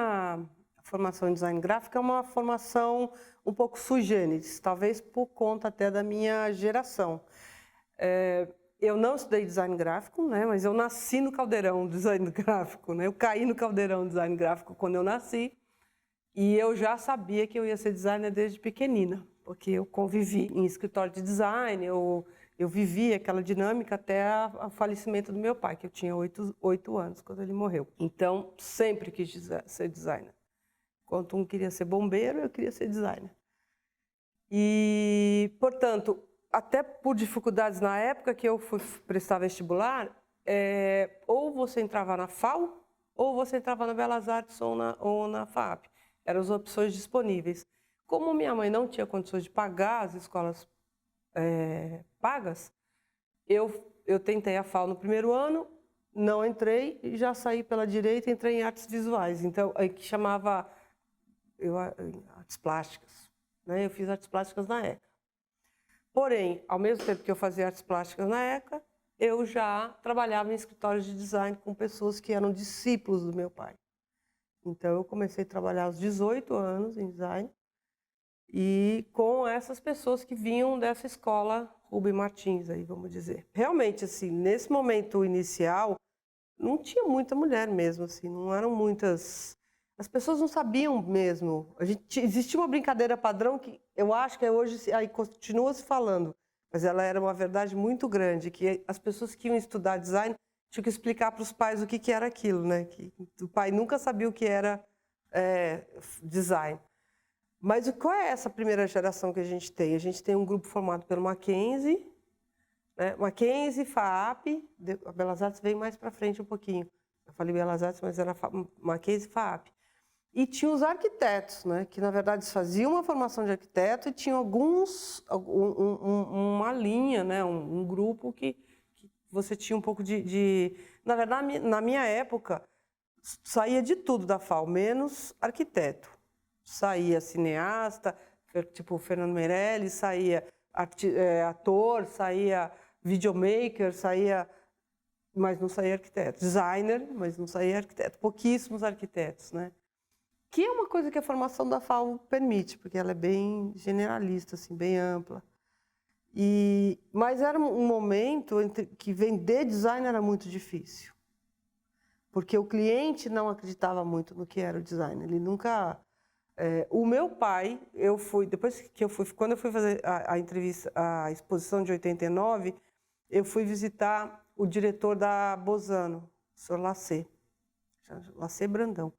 minha formação em design gráfico é uma formação um pouco sui generis, talvez por conta até da minha geração. Eu não estudei design gráfico, né, mas eu nasci no caldeirão do design gráfico, né? Eu caí no caldeirão do design gráfico quando eu nasci e eu já sabia que eu ia ser designer desde pequenina, porque eu convivi em escritório de design, eu vivi aquela dinâmica até o falecimento do meu pai, que eu tinha 8 anos quando ele morreu. Então, sempre quis ser designer. Enquanto um queria ser bombeiro, eu queria ser designer. E, portanto, até por dificuldades na época que eu fui prestar vestibular, ou você entrava na FAU, ou você entrava na Belas Artes ou na FAAP. Eram as opções disponíveis. Como minha mãe não tinha condições de pagar as escolas pagas, eu tentei a FAU no primeiro ano, não entrei e já saí pela direita e entrei em artes visuais, então, que chamava artes plásticas, né? Eu fiz artes plásticas na ECA. Porém, ao mesmo tempo que eu fazia artes plásticas na ECA, eu já trabalhava em escritórios de design com pessoas que eram discípulos do meu pai. Então, eu comecei a trabalhar aos 18 anos em design e com essas pessoas que vinham dessa escola Rubem Martins, aí, vamos dizer. Realmente, assim, nesse momento inicial, não tinha muita mulher mesmo, assim, não eram muitas... As pessoas não sabiam mesmo. Existia uma brincadeira padrão que eu acho que hoje aí continua se falando, mas ela era uma verdade muito grande, que as pessoas que iam estudar design tinham que explicar para os pais o que era aquilo, né? Que o pai nunca sabia o que era design. Mas qual é essa primeira geração que a gente tem? A gente tem um grupo formado pelo Mackenzie, né? Mackenzie, FAAP, a Belas Artes veio mais para frente um pouquinho. Eu falei Belas Artes, mas era Mackenzie e FAAP. E tinha os arquitetos, né, que na verdade faziam uma formação de arquiteto e tinha uma linha, né, um grupo que você tinha um pouco Na verdade, na minha época, saía de tudo da FAU, menos arquiteto. Saía cineasta, tipo Fernando Meirelles, saía ator, saía videomaker, mas não saía arquiteto. Designer, mas não saía arquiteto. Pouquíssimos arquitetos, né? Que é uma coisa que a formação da FAU permite, porque ela é bem generalista, assim, bem ampla. Mas era um momento que vender design era muito difícil, porque o cliente não acreditava muito no que era o design. Ele nunca... o meu pai, quando eu fui fazer a exposição de 89, eu fui visitar o diretor da Bozano, o senhor Lacê Brandão.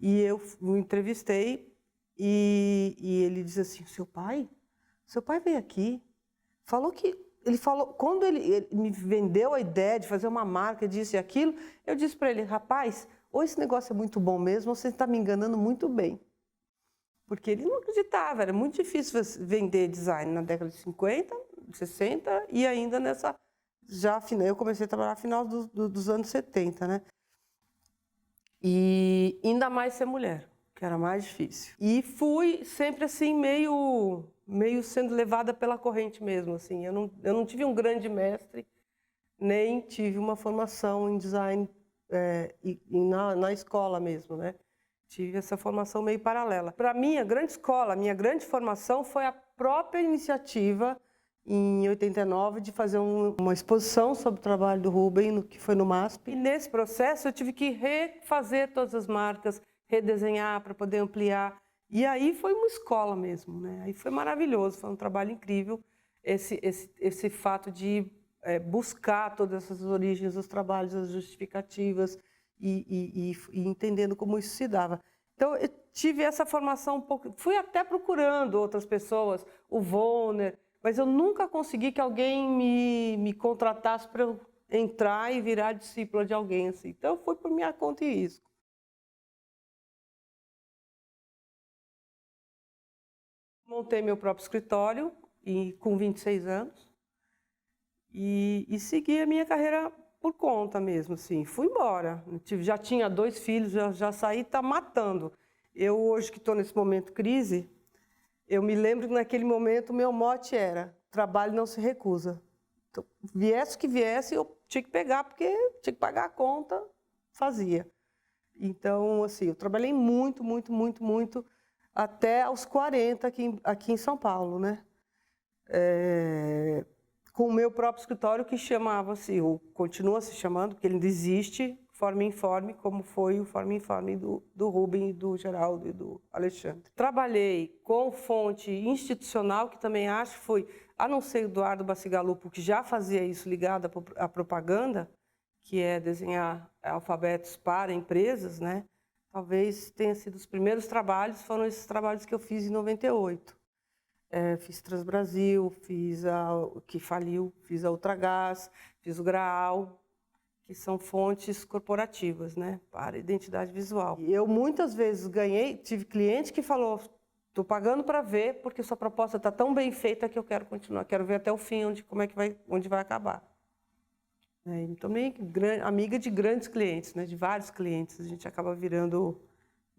E eu o entrevistei e ele disse assim, seu pai veio aqui, quando ele me vendeu a ideia de fazer uma marca, disso e aquilo, eu disse para ele, rapaz, ou esse negócio é muito bom mesmo, ou você está me enganando muito bem. Porque ele não acreditava, era muito difícil vender design na década de 50, 60 e ainda eu comecei a trabalhar no final dos anos 70, né? E ainda mais ser mulher, que era mais difícil. E fui sempre assim, meio sendo levada pela corrente mesmo. Assim. Eu não tive um grande mestre, nem tive uma formação em design na escola mesmo, né? Tive essa formação meio paralela. Para mim, a grande escola, a minha grande formação foi a própria iniciativa, em 89, de fazer uma exposição sobre o trabalho do Rubem, que foi no MASP. E nesse processo eu tive que refazer todas as marcas, redesenhar para poder ampliar. E aí foi uma escola mesmo, né? Aí foi maravilhoso, foi um trabalho incrível, esse fato de buscar todas essas origens dos trabalhos, as justificativas e entendendo como isso se dava. Então eu tive essa formação um pouco, fui até procurando outras pessoas, o Vonner, mas eu nunca consegui que alguém me contratasse para eu entrar e virar discípula de alguém assim. Então, eu fui por minha conta e risco. Montei meu próprio escritório com 26 anos e segui a minha carreira por conta mesmo. Assim. Fui embora. Já tinha 2 filhos, já saí matando. Eu, hoje que estou nesse momento crise, eu me lembro que naquele momento o meu mote era: trabalho não se recusa. Então, viesse o que viesse, eu tinha que pegar, porque tinha que pagar a conta, fazia. Então, assim, eu trabalhei muito, muito, muito, muito, até aos 40 aqui em São Paulo, né? Com o meu próprio escritório, que chamava-se, ou continua se chamando, porque ele ainda existe, Forma Informe, como foi o Forma Informe do Rubem, do Geraldo e do Alexandre. Trabalhei com fonte institucional, que também acho que foi, a não ser Eduardo Bacigalupo, que já fazia isso ligado à propaganda, que é desenhar alfabetos para empresas, né? Talvez tenha sido os primeiros trabalhos, foram esses trabalhos que eu fiz em 98. Fiz Transbrasil, fiz que faliu, fiz a Ultragás, fiz o Graal, que são fontes corporativas, né, para identidade visual. E eu muitas vezes tive cliente que falou, estou pagando para ver, porque sua proposta está tão bem feita que eu quero continuar, quero ver até o fim onde vai acabar. E também amiga de grandes clientes, né, de vários clientes, a gente acaba virando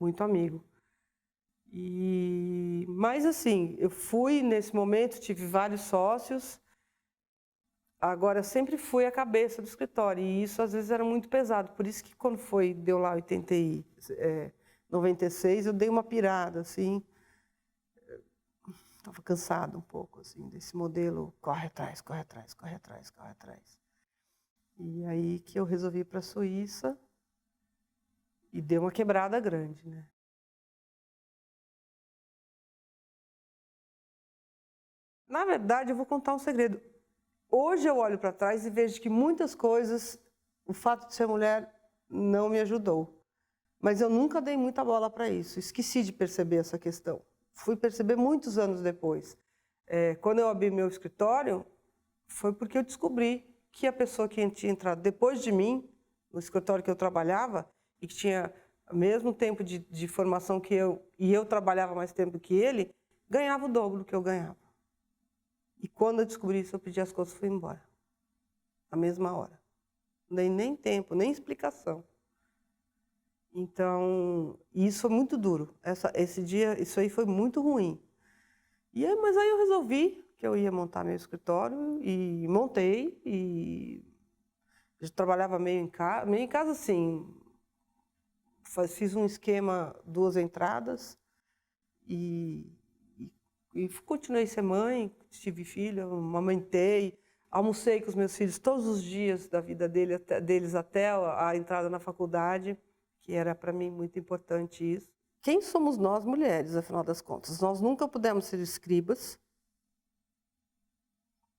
muito amigo. Mas assim, eu fui nesse momento, tive vários sócios, agora eu sempre fui a cabeça do escritório, e isso às vezes era muito pesado, por isso que quando deu lá 96, eu dei uma pirada, assim, estava cansado um pouco, assim, desse modelo, corre atrás, corre atrás, corre atrás, corre atrás. E aí que eu resolvi ir para a Suíça, e deu uma quebrada grande, né? Na verdade, eu vou contar um segredo. Hoje eu olho para trás e vejo que muitas coisas, o fato de ser mulher não me ajudou. Mas eu nunca dei muita bola para isso. Esqueci de perceber essa questão. Fui perceber muitos anos depois. Quando eu abri meu escritório, foi porque eu descobri que a pessoa que tinha entrado depois de mim, no escritório que eu trabalhava, e que tinha o mesmo tempo de formação que eu, e eu trabalhava mais tempo que ele, ganhava o dobro do que eu ganhava. E quando eu descobri isso, eu pedi as coisas e fui embora. Na mesma hora. Não dei nem tempo, nem explicação. Então, isso foi muito duro. Esse dia, isso aí foi muito ruim. Mas aí eu resolvi que eu ia montar meu escritório e montei. E eu trabalhava meio em casa assim. Fiz um esquema, 2 entradas e continuei a ser mãe, tive filho, amamentei, almocei com os meus filhos todos os dias da vida deles até a entrada na faculdade, que era para mim muito importante isso. Quem somos nós, mulheres, afinal das contas? Nós nunca pudemos ser escribas,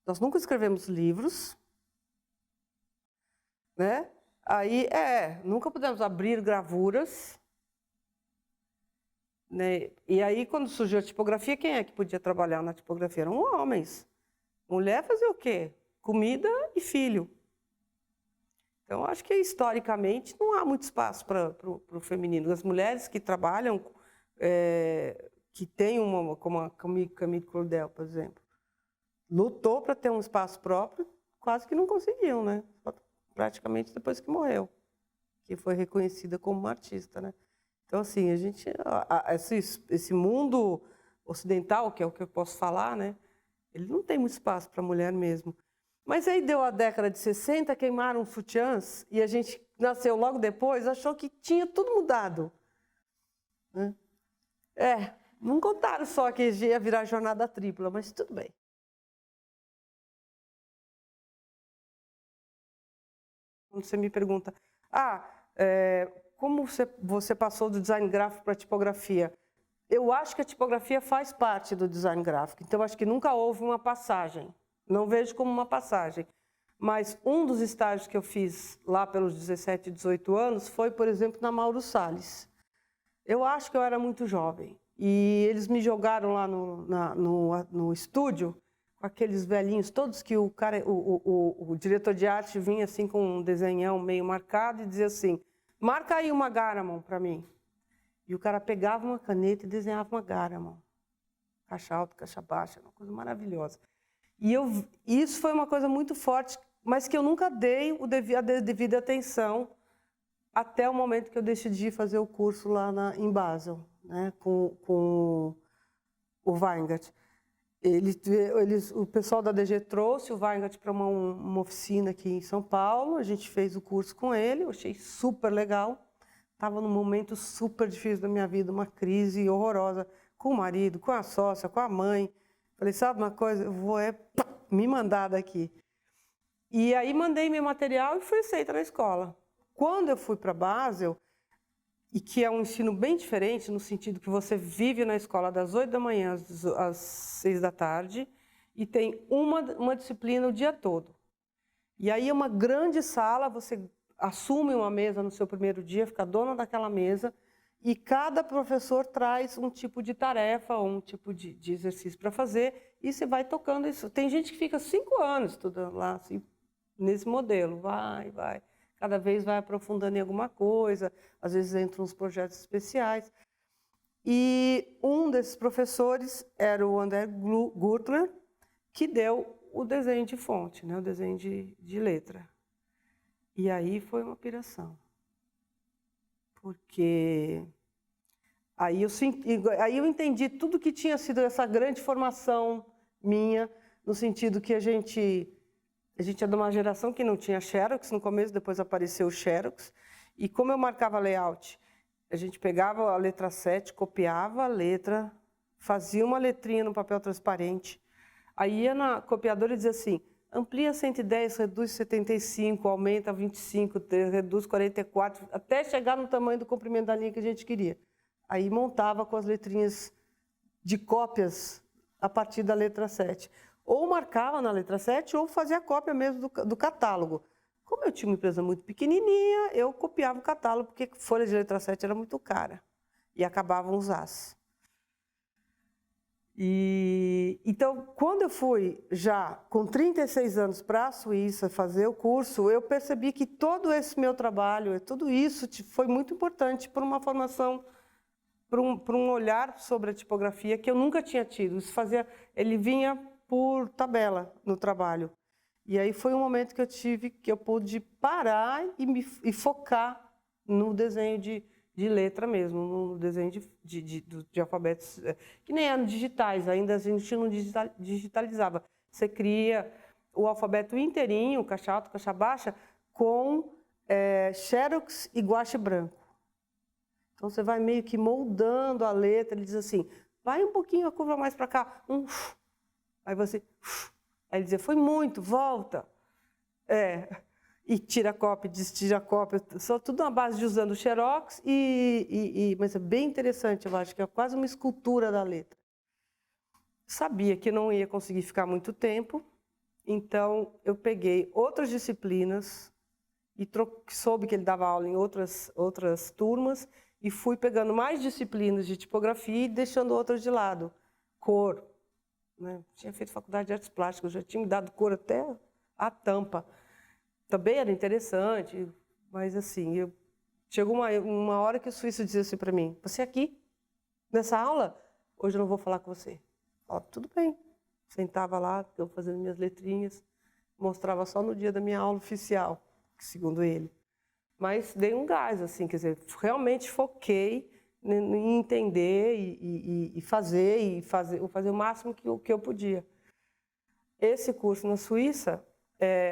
nós nunca escrevemos livros, né? Nunca pudemos abrir gravuras. Né? E aí, quando surgiu a tipografia, quem é que podia trabalhar na tipografia? Eram homens. Mulher fazia o quê? Comida e filho. Então, acho que historicamente não há muito espaço para o feminino. As mulheres que trabalham, que têm como a Camille Claudel, por exemplo, lutou para ter um espaço próprio, quase que não conseguiam, né? Praticamente depois que morreu, que foi reconhecida como uma artista, né? Então, assim, esse mundo ocidental, que é o que eu posso falar, né? Ele não tem muito espaço para a mulher mesmo. Mas aí deu a década de 60, queimaram os sutiãs, e a gente nasceu logo depois, achou que tinha tudo mudado. Né? Não contaram só que ia virar jornada tripla, mas tudo bem. Quando você me pergunta, como você passou do design gráfico para a tipografia? Eu acho que a tipografia faz parte do design gráfico, então acho que nunca houve uma passagem. Não vejo como uma passagem. Mas um dos estágios que eu fiz lá pelos 17, 18 anos foi, por exemplo, na Mauro Salles. Eu acho que eu era muito jovem. E eles me jogaram lá no estúdio, com aqueles velhinhos todos, que o diretor de arte vinha assim com um desenhão meio marcado e dizia assim, marca aí uma Garamond para mim. E o cara pegava uma caneta e desenhava uma Garamond. Caixa alta, caixa baixa, uma coisa maravilhosa. E isso foi uma coisa muito forte, mas que eu nunca dei a devida atenção até o momento que eu decidi fazer o curso lá em Basel, né, com o Weingart. O pessoal da DG trouxe o Weingart para uma oficina aqui em São Paulo, a gente fez o curso com ele, eu achei super legal. Estava num momento super difícil da minha vida, uma crise horrorosa, com o marido, com a sócia, com a mãe. Falei, sabe uma coisa, eu vou me mandar daqui. E aí mandei meu material e fui aceita na escola. Quando eu fui para Basel, e que é um ensino bem diferente, no sentido que você vive na escola das 8 da manhã às 6 da tarde, e tem uma disciplina o dia todo. E aí é uma grande sala, você assume uma mesa no seu primeiro dia, fica dona daquela mesa, e cada professor traz um tipo de tarefa, ou um tipo de exercício para fazer, e você vai tocando isso. Tem gente que fica 5 anos estudando lá, assim, nesse modelo, vai. Cada vez vai aprofundando em alguma coisa, às vezes entram uns projetos especiais. E um desses professores era o André Gurtler, que deu o desenho de fonte, né, o desenho de letra. E aí foi uma piração. Porque aí eu entendi tudo que tinha sido essa grande formação minha, no sentido que a gente é de uma geração que não tinha Xerox no começo, depois apareceu o Xerox. E como eu marcava layout, a gente pegava a letra 7, copiava a letra, fazia uma letrinha no papel transparente. Aí ia na copiadora e dizia assim, amplia 110, reduz 75, aumenta 25, reduz 44, até chegar no tamanho do comprimento da linha que a gente queria. Aí montava com as letrinhas de cópias a partir da letra 7. Ou marcava na letra 7 ou fazia a cópia mesmo do catálogo. Como eu tinha uma empresa muito pequenininha, eu copiava o catálogo, porque folha de letra 7 era muito cara. E acabavam os as. Então, quando eu fui já com 36 anos para a Suíça fazer o curso, eu percebi que todo esse meu trabalho, tudo isso foi muito importante para uma formação, para um olhar sobre a tipografia que eu nunca tinha tido. Ele vinha por tabela no trabalho. E aí foi um momento que eu pude parar e focar no desenho de letra mesmo, no desenho de alfabetos, que nem eram digitais, ainda a gente não digitalizava. Você cria o alfabeto inteirinho, caixa alta, caixa baixa, com Xerox e guache branco. Então você vai meio que moldando a letra, ele diz assim, vai um pouquinho a curva mais para cá, aí você, aí ele dizia, foi muito, volta. E tira a cópia, destira a cópia, só tudo na base de usando o Xerox, mas é bem interessante, eu acho que é quase uma escultura da letra. Sabia que não ia conseguir ficar muito tempo, então eu peguei outras disciplinas, e soube que ele dava aula em outras turmas, e fui pegando mais disciplinas de tipografia e deixando outras de lado. Cor, né? Tinha feito faculdade de artes plásticas, já tinha me dado cor até a tampa. Também era interessante, mas assim, chegou uma hora que o suíço dizia assim para mim, você aqui, nessa aula, hoje eu não vou falar com você. Ó, tudo bem. Sentava lá, eu fazendo minhas letrinhas, mostrava só no dia da minha aula oficial, segundo ele. Mas dei um gás, assim, quer dizer, realmente foquei em entender e fazer o máximo que eu podia. Esse curso na Suíça,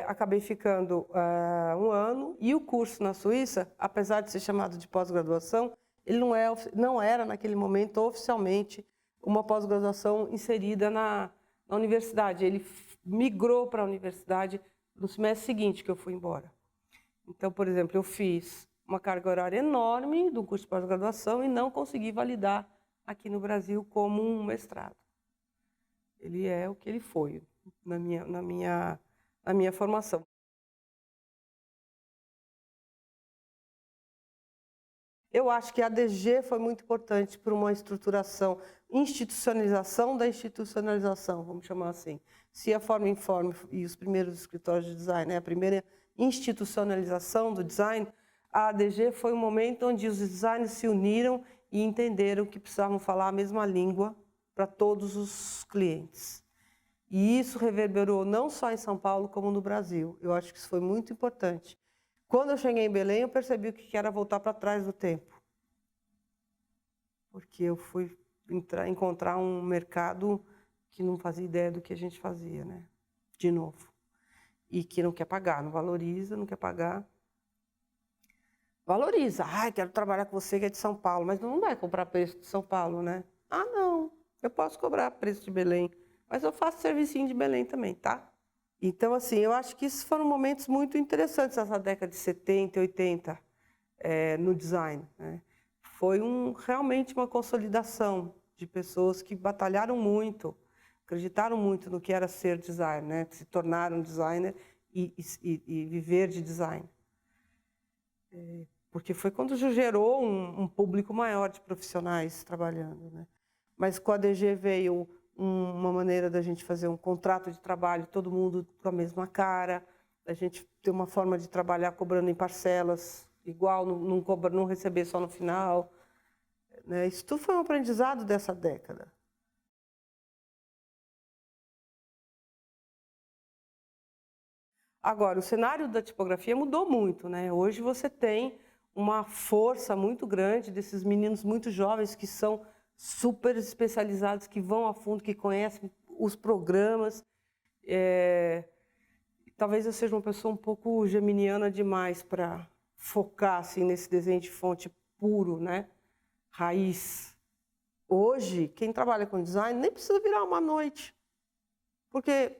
acabei ficando 1 ano, e o curso na Suíça, apesar de ser chamado de pós-graduação, ele não era naquele momento oficialmente uma pós-graduação inserida na universidade. Ele migrou para a universidade no semestre seguinte que eu fui embora. Então, por exemplo, eu fiz uma carga horária enorme do curso de pós-graduação e não consegui validar aqui no Brasil como um mestrado. Ele é o que ele foi na minha formação. Eu acho que a ADG foi muito importante para uma estruturação, institucionalização da institucionalização, vamos chamar assim. Se a Forma Informe e os primeiros escritórios de design, a primeira institucionalização do design, a ADG foi um momento onde os designers se uniram e entenderam que precisavam falar a mesma língua para todos os clientes. E isso reverberou não só em São Paulo, como no Brasil. Eu acho que isso foi muito importante. Quando eu cheguei em Belém, eu percebi o que era voltar para trás do tempo. Porque eu fui encontrar um mercado que não fazia ideia do que a gente fazia, né? De novo. E que não quer pagar, não valoriza, não quer pagar. valoriza. Ai, quero trabalhar com você que é de São Paulo, mas não vai comprar preço de São Paulo, né? Ah, não, eu posso cobrar preço de Belém, mas eu faço servicinho de Belém também, tá? Então, assim, eu acho que esses foram momentos muito interessantes nessa década de 70 e 80 no design, né? Foi realmente uma consolidação de pessoas que batalharam muito, acreditaram muito no que era ser designer, né? Que se tornaram designer e viver de design. Porque foi quando gerou um público maior de profissionais trabalhando, né? Mas com a DG veio uma maneira da gente fazer um contrato de trabalho, todo mundo com a mesma cara, a gente ter uma forma de trabalhar cobrando em parcelas, igual, não receber só no final, né? Isso tudo foi um aprendizado dessa década. Agora, o cenário da tipografia mudou muito, né? Hoje você tem uma força muito grande desses meninos muito jovens que são super especializados, que vão a fundo, que conhecem os programas. Talvez eu seja uma pessoa um pouco geminiana demais para focar assim, nesse desenho de fonte puro, né? Raiz. Hoje, quem trabalha com design nem precisa virar uma noite, porque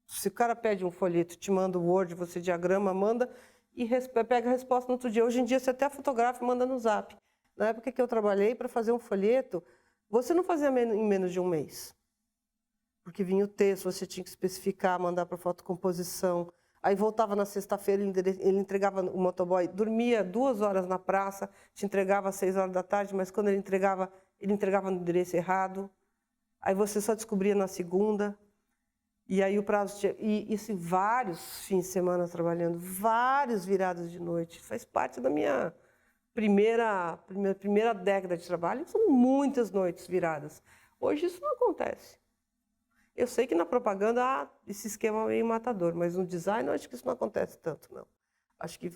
se o cara pede um folheto, te manda o Word, você diagrama, manda e pega a resposta no outro dia. Hoje em dia, você até fotografa e manda no Zap. Na época que eu trabalhei para fazer um folheto, você não fazia em menos de um mês. Porque vinha o texto, você tinha que especificar, mandar para fotocomposição. Aí voltava na sexta-feira, ele entregava o motoboy, dormia 2 horas na praça, te entregava às 6 horas da tarde, mas quando ele entregava no endereço errado. Aí você só descobria na segunda. E aí o prazo tinha... E assim, vários fins de semana trabalhando, várias viradas de noite. Faz parte da minha primeira década de trabalho. São muitas noites viradas. Hoje isso não acontece. Eu sei que na propaganda há esse esquema meio matador, mas no design eu acho que isso não acontece tanto, não. Acho que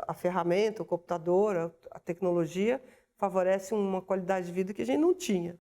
a ferramenta, o computador, a tecnologia favorece uma qualidade de vida que a gente não tinha.